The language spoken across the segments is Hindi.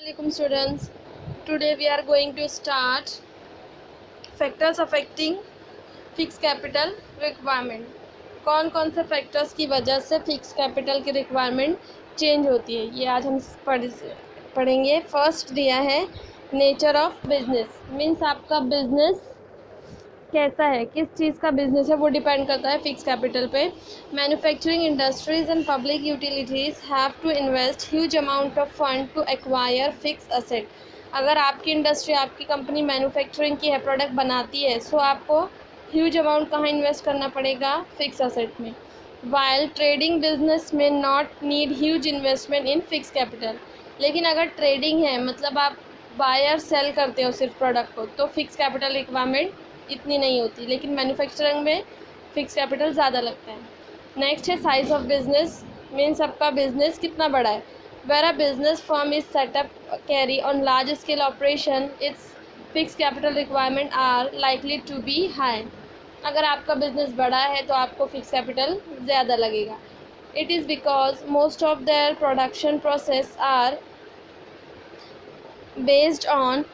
Assalamualaikum students. Today we are going to start factors affecting fixed capital requirement. कौन कौन से फैक्टर्स की वजह से फिक्स कैपिटल की रिक्वायरमेंट चेंज होती है, ये आज हम पढ़ेंगे। फर्स्ट दिया है नेचर ऑफ बिजनेस, मीन्स आपका बिजनेस कैसा है, किस चीज़ का बिजनेस है, वो डिपेंड करता है फिक्स कैपिटल पे। Manufacturing industries and public utilities have to invest huge amount of fund to acquire fix asset. अगर आपकी इंडस्ट्री, आपकी कंपनी मैन्युफैक्चरिंग की है, प्रोडक्ट बनाती है, सो आपको ह्यूज अमाउंट कहाँ इन्वेस्ट करना पड़ेगा, फिक्स असेट में। वाइल ट्रेडिंग बिजनेस में not need huge investment in fix capital. लेकिन अगर ट्रेडिंग है, मतलब आप बायर सेल करते हो सिर्फ प्रोडक्ट को, तो फिक्स कैपिटल रिक्वायरमेंट इतनी नहीं होती। लेकिन मैन्युफैक्चरिंग में फिक्स कैपिटल ज़्यादा लगता है। नेक्स्ट है साइज ऑफ बिजनेस, मीन्स आपका बिजनेस कितना बड़ा है। Where a business firm is set up carry on large scale operation, its fix capital requirement are likely to be high. अगर आपका बिजनेस बड़ा है तो आपको फिक्स कैपिटल ज़्यादा लगेगा। It is because most of their production process are based on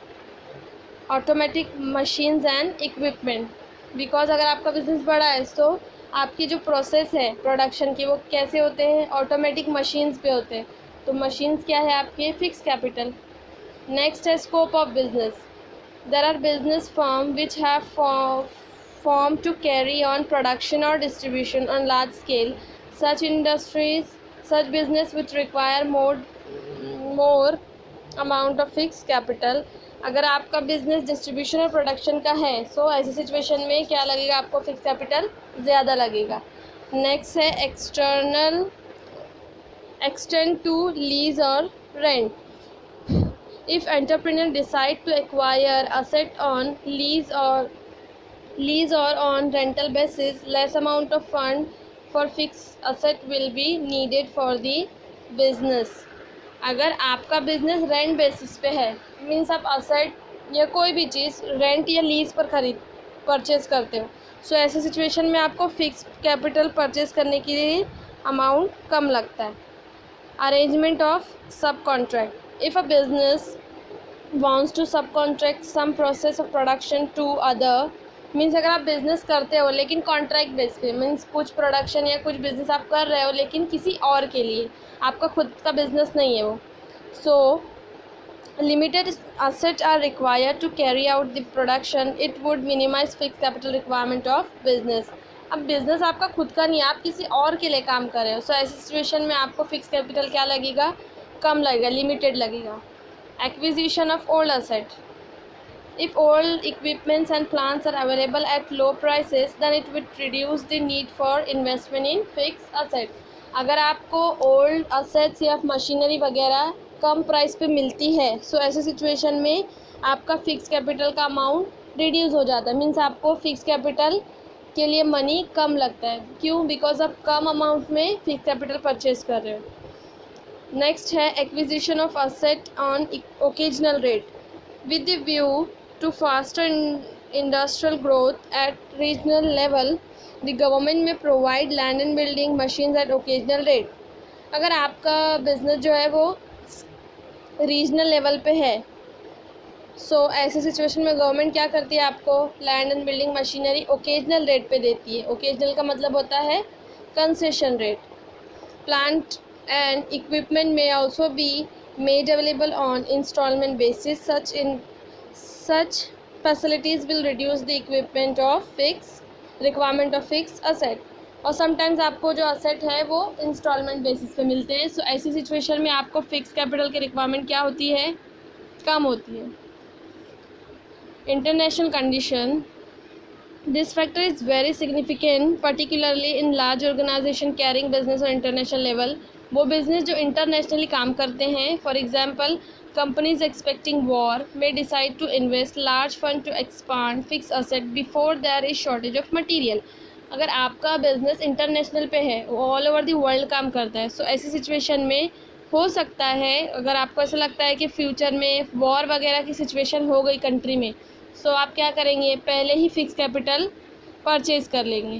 automatic machines and equipment. Because अगर आपका बिजनेस बड़ा है तो आपकी जो प्रोसेस है प्रोडक्शन की, वो कैसे होते हैं, ऑटोमेटिक मशीन्स पे होते हैं। तो मशीन्स क्या है आपके, फिक्स कैपिटल। नेक्स्ट है scope of business. There are business firm which have form to carry on production और distribution on large scale. Such industries, such business which require more amount of fix capital. अगर आपका बिजनेस डिस्ट्रीब्यूशन और प्रोडक्शन का है, सो ऐसी सिचुएशन में क्या लगेगा, आपको फिक्स कैपिटल ज़्यादा लगेगा। नेक्स्ट है एक्सटेंड टू लीज और rent. If entrepreneur decide to acquire asset on lease और on rental basis, less amount of fund for fix asset will be needed for the business. अगर आपका बिजनेस रेंट बेसिस पे है, मीन्स आप असेट या कोई भी चीज़ रेंट या लीज पर परचेज करते हो, सो ऐसे सिचुएशन में आपको फिक्स कैपिटल परचेज करने के लिए अमाउंट कम लगता है। अरेंजमेंट ऑफ सब contract. If a business wants to subcontract some process of production to other, means अगर आप बिज़नेस करते हो लेकिन कॉन्ट्रैक्ट बेस पे, मीन्स कुछ प्रोडक्शन या कुछ बिज़नेस आप कर रहे हो लेकिन किसी और के लिए, आपका खुद का बिज़नेस नहीं है वो। सो limited assets are required to carry out the production, it would minimize fixed capital requirement of business। अब बिज़नेस आपका खुद का नहीं है, आप किसी और के लिए काम कर रहे हो, सो ऐसी सिचुएशन में आपको फिक्स कैपिटल क्या लगेगा, कम लगेगा, लिमिटेड लगेगा। Acquisition of old asset. If old equipments and plants are available at low prices, then it would reduce the need for investment in fixed asset। अगर आपको old assets या मशीनरी वगैरह कम प्राइस पे मिलती है, सो ऐसे सिचुएशन में आपका फिक्स कैपिटल का अमाउंट रिड्यूस हो जाता है। मीन्स आपको फिक्स कैपिटल के लिए मनी कम लगता है। क्यों? बिकॉज आप कम अमाउंट में फिक्स कैपिटल परचेज कर रहे हो। नेक्स्ट है acquisition of asset on occasional rate with the view to faster industrial growth at regional level. The government में provide land and building machines at occasional rate. अगर आपका बिजनेस जो है वो रीजनल लेवल पे है, सो ऐसे सिचुएशन में गवर्नमेंट क्या करती है, आपको land and building machinery occasional rate पे देती है। ओकेजनल का मतलब होता है concession rate. Plant and equipment may also be made available on installment basis. Such facilities will reduce the requirement of fixed asset। और समटाइम्स आपको जो असेट है वो इंस्टॉलमेंट बेसिस पे मिलते हैं, सो ऐसी सिचुएशन में आपको फिक्स कैपिटल की रिक्वायरमेंट क्या होती है, कम होती है। International condition. This factor is very significant, particularly in large organization carrying business on international level। वो बिजनेस जो इंटरनेशनली काम करते हैं, for example companies expecting war may decide to invest large fund to expand fix asset before there is shortage of material. अगर आपका बिजनेस इंटरनेशनल पे है, ऑल ओवर दी वर्ल्ड काम करता है, सो ऐसी सिचुएशन में हो सकता है, अगर आपको ऐसा लगता है कि फ्यूचर में वॉर वगैरह की सिचुएशन हो गई कंट्री में, सो आप क्या करेंगे, पहले ही फिक्स कैपिटल परचेज कर लेंगे।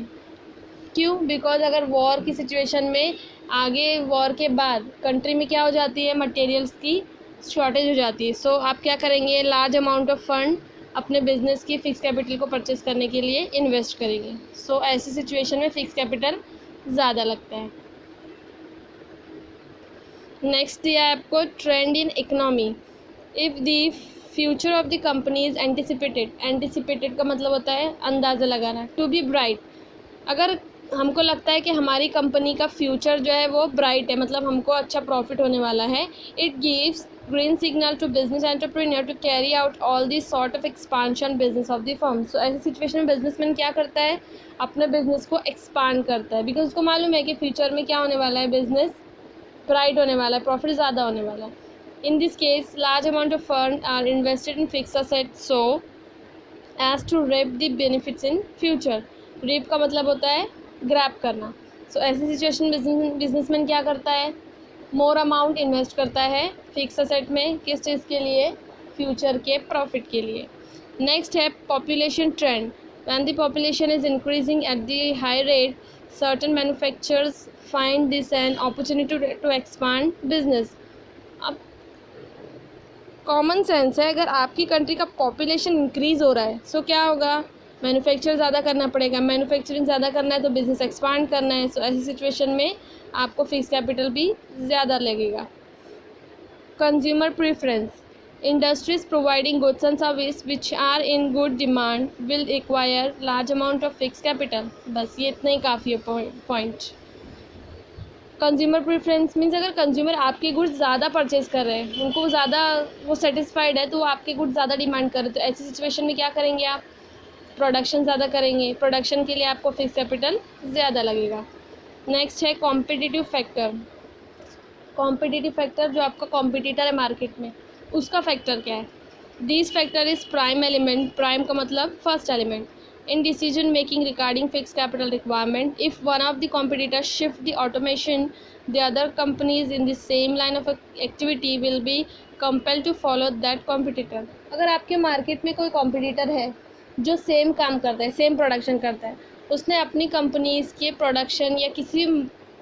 क्यों? बिकॉज अगर वॉर की सिचुएशन में, आगे वॉर के बाद कंट्री में क्या हो जाती है, मटेरियल्स की शॉर्टेज हो जाती है। सो आप क्या करेंगे, लार्ज अमाउंट ऑफ फंड अपने बिजनेस की फ़िक्स कैपिटल को परचेस करने के लिए इन्वेस्ट करेंगे। सो ऐसी सिचुएशन में फ़िक्स कैपिटल ज़्यादा लगता है। नेक्स्ट दिया है आपको trend in economy. If the future of the company is anticipated, anticipated का मतलब होता है अंदाज़ा लगाना, टू बी ब्राइट। अगर हमको लगता है कि हमारी कंपनी का फ्यूचर जो है वो ब्राइट है, मतलब हमको अच्छा प्रॉफिट होने वाला है, it gives green signal to business entrepreneur to carry out all the sort of expansion business of the firm. So ऐसी सिचुएशन में बिजनेसमैन क्या करता है, अपने बिजनेस को एक्सपांड करता है, बिकॉज उसको मालूम है कि फ्यूचर में क्या होने वाला है, बिजनेस ब्राइट होने वाला है, प्रॉफिट ज़्यादा होने वाला है। In this case large amount of fund are invested in fix assets so as to reap the benefits in future. Reap का मतलब होता है ग्रैब करना। सो ऐसी सिचुएशन बिजनेसमैन क्या करता है, मोर अमाउंट इन्वेस्ट करता है फिक्स असेट में, किस चीज़ के लिए, फ्यूचर के प्रॉफिट के लिए। नेक्स्ट है population trend. When the population is increasing at the high rate, certain manufacturers find this an opportunity to expand business. अब कॉमन सेंस है, अगर आपकी कंट्री का पॉपुलेशन इंक्रीज़ हो रहा है सो क्या होगा, मैन्युफैक्चर ज़्यादा करना पड़ेगा, मैन्युफैक्चरिंग ज़्यादा करना है तो बिज़नेस एक्सपांड करना है। सो ऐसी सिचुएशन में आपको फिक्स कैपिटल भी ज़्यादा लगेगा। Consumer preference. Industries providing goods and service which are in good demand will require large amount of fix capital. बस ये इतना ही काफ़ी है पॉइंट। कंज्यूमर प्रेफरेंस मीन्स अगर कंज्यूमर आपके गुड्स ज़्यादा परचेज कर रहे हैं, उनको ज़्यादा वो सेटिस्फाइड है, तो वो आपके गुड्स ज़्यादा डिमांड कर रहे हैं, तो ऐसी सिचुएशन में क्या करेंगे आप, प्रोडक्शन ज़्यादा करेंगे। प्रोडक्शन के लिए आपको फिक्स कैपिटल ज़्यादा लगेगा। नेक्स्ट है कॉम्पिटिटिव फैक्टर। कॉम्पिटिटिव फैक्टर जो आपका कॉम्पिटिटर है मार्केट में, उसका फैक्टर क्या है। This factor is prime element, prime का मतलब first element, in decision making regarding fixed capital requirement. If one of the competitors shift the automation, the other companies in the same line of activity will be compelled to follow that competitor. अगर आपके मार्केट में कोई कॉम्पिटिटर है जो सेम काम करता है, सेम प्रोडक्शन करता है, उसने अपनी कंपनीज़ के प्रोडक्शन या किसी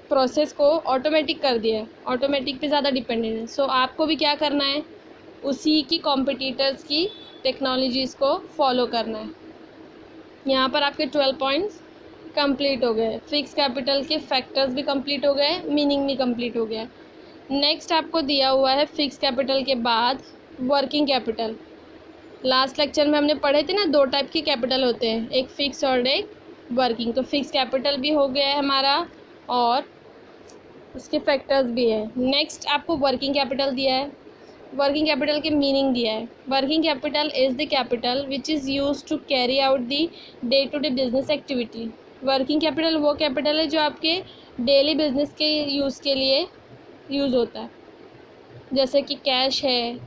प्रोसेस को ऑटोमेटिक कर दिया है, ऑटोमेटिक पे ज़्यादा डिपेंडेंट है, सो आपको भी क्या करना है, उसी की कॉम्पिटिटर्स की टेक्नोलॉजीज़ को फॉलो करना है। यहाँ पर आपके 12 पॉइंट्स कंप्लीट हो गए, फिक्स कैपिटल के फैक्टर्स भी कंप्लीट हो गए, मीनिंग भी कंप्लीट हो गया। नेक्स्ट आपको दिया हुआ है फिक्स कैपिटल के बाद वर्किंग कैपिटल। लास्ट लेक्चर में हमने पढ़े थे ना, दो टाइप के कैपिटल होते हैं, एक फिक्स और एक वर्किंग। तो फिक्स कैपिटल भी हो गया है हमारा और उसके फैक्टर्स भी है। नेक्स्ट आपको वर्किंग कैपिटल दिया है, वर्किंग कैपिटल के मीनिंग दिया है। Working capital is the capital which is use to carry out the day to day business activity. Working capital वो कैपिटल है जो आपके डेली बिजनेस के यूज़ के लिए यूज़ होता है, जैसे कि कैश है,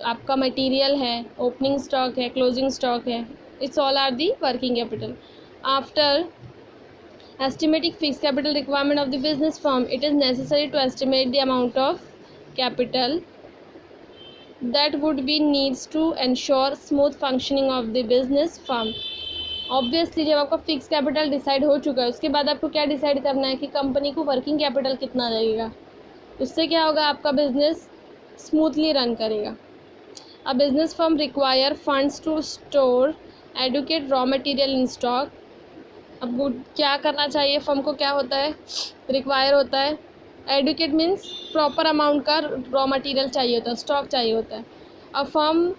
आपका मटेरियल है, ओपनिंग स्टॉक है, क्लोजिंग स्टॉक है, its all are the working capital. After estimating fixed capital requirement of the business firm, it is necessary to estimate the amount of capital that would be needs to ensure smooth functioning of the business firm. Obviously जब आपका फिक्स कैपिटल डिसाइड हो चुका है, उसके बाद आपको क्या डिसाइड करना है कि कंपनी को वर्किंग कैपिटल कितना लगेगा। उससे क्या होगा, आपका बिजनेस स्मूथली रन करेगा। A business firm require funds to store adequate raw material in stock. अब क्या करना चाहिए, फर्म को क्या होता है, रिक्वायर होता है, एडुकेट मीन्स प्रॉपर अमाउंट का रॉ मटेरियल चाहिए होता है, स्टॉक चाहिए होता है। A firm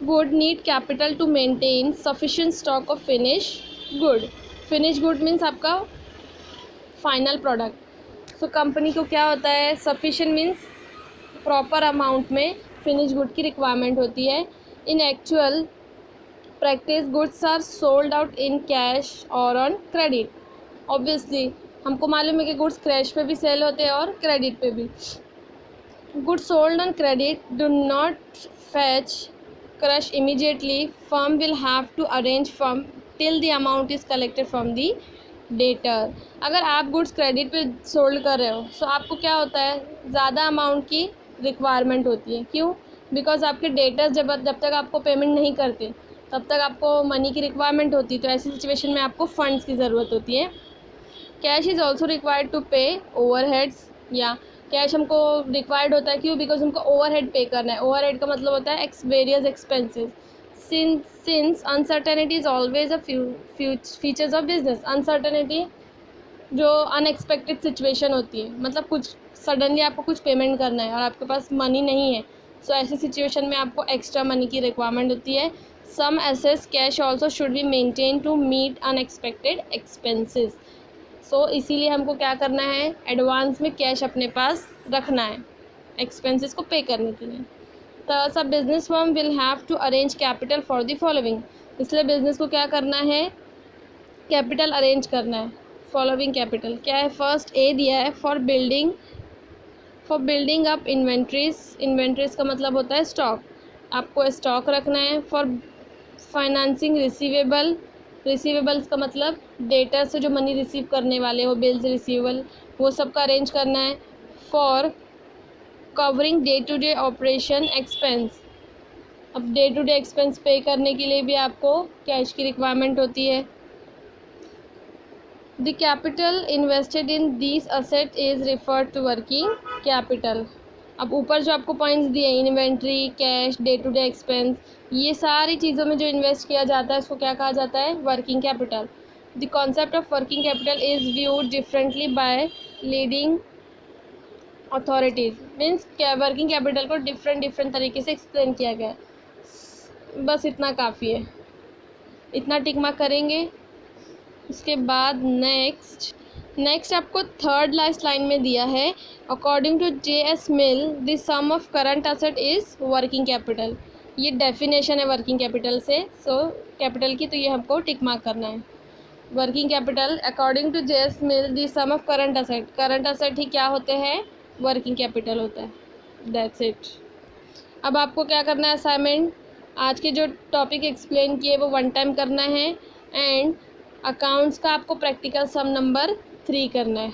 would need capital to maintain sufficient stock of finish good. Finish good means आपका फाइनल प्रोडक्ट। सो कंपनी को क्या होता है, सफिशिएंट मीन्स प्रॉपर अमाउंट में फिनिश गुड की रिक्वायरमेंट होती है। In actual practice goods are sold out in cash और ऑन क्रेडिट। ऑब्वियसली हमको मालूम है कि गुड्स कैश पे भी सेल होते हैं और क्रेडिट पे भी। Goods sold on credit do not fetch cash immediately, firm will have to arrange firm till the amount is collected from the debtor. अगर आप गुड्स क्रेडिट पे सोल्ड कर रहे हो तो आपको क्या होता है, ज़्यादा अमाउंट की रिक्वायरमेंट होती है। क्यों, बिकॉज आपके डेटर्स जब तक आपको पेमेंट नहीं करते तब तक आपको मनी की रिक्वायरमेंट होती है, तो ऐसी सिचुएशन में आपको फंड्स की ज़रूरत होती है। Cash is also required to pay overheads या कैश हमको रिक्वायर्ड होता है, क्यों? बिकॉज हमको ओवरहेड पे करना है। ओवरहेड का मतलब होता है various expenses. Since uncertainty is always a features of business. Uncertainty जो अनएक्सपेक्टेड सिचुएशन होती है, मतलब कुछ सडनली आपको कुछ पेमेंट करना है और आपके पास मनी नहीं है, सो ऐसी सिचुएशन में आपको एक्स्ट्रा मनी की रिक्वायरमेंट होती है। Some excess cash also should be maintain to meet unexpected expenses. So इसीलिए हमको क्या करना है, एडवांस में कैश अपने पास रखना है एक्सपेंसेस को पे करने के लिए। तो सब business firm will have to arrange capital for the following. इसलिए बिजनेस को क्या करना है, कैपिटल अरेंज करना है। फॉलोइंग कैपिटल क्या है? फर्स्ट ए दिया है for building up inventories. Inventories का मतलब होता है स्टॉक, आपको स्टॉक रखना है। फॉर फाइनेंसिंग रिसीवेबल, रिसीवेबल्स का मतलब डेटर से जो मनी रिसीव करने वाले हो, बिल्स रिसीवेबल, वो सब का अरेंज करना है। For covering day to day operation expense, अब day to day expense pay करने के लिए भी आपको कैश की रिक्वायरमेंट होती है। The capital invested in this asset is referred to working capital. अब ऊपर जो आपको पॉइंट्स दिए, inventory, cash, day to day expense, ये सारी चीज़ों में जो इन्वेस्ट किया जाता है उसको क्या कहा जाता है? Working capital. The concept of working capital is viewed differently bye leading authorities. Means क्या, वर्किंग कैपिटल को डिफरेंट तरीके से एक्सप्लेन किया गया है। बस इतना काफ़ी है, इतना टिक मार्क करेंगे। उसके बाद नेक्स्ट आपको थर्ड लास्ट लाइन में दिया है, according to JS Mill the sum of current asset is working capital. ये डेफिनेशन है वर्किंग कैपिटल से, सो कैपिटल की, तो ये हमको टिक मार्क करना है। Working capital according to JS Mill the sum of current asset. Current asset ही क्या होते हैं? वर्किंग कैपिटल होता है। That's it. अब आपको क्या करना है असाइनमेंट, आज के जो टॉपिक एक्सप्लेन किए वो 1 टाइम करना है, एंड अकाउंट्स का आपको प्रैक्टिकल सम नंबर 3 करना है।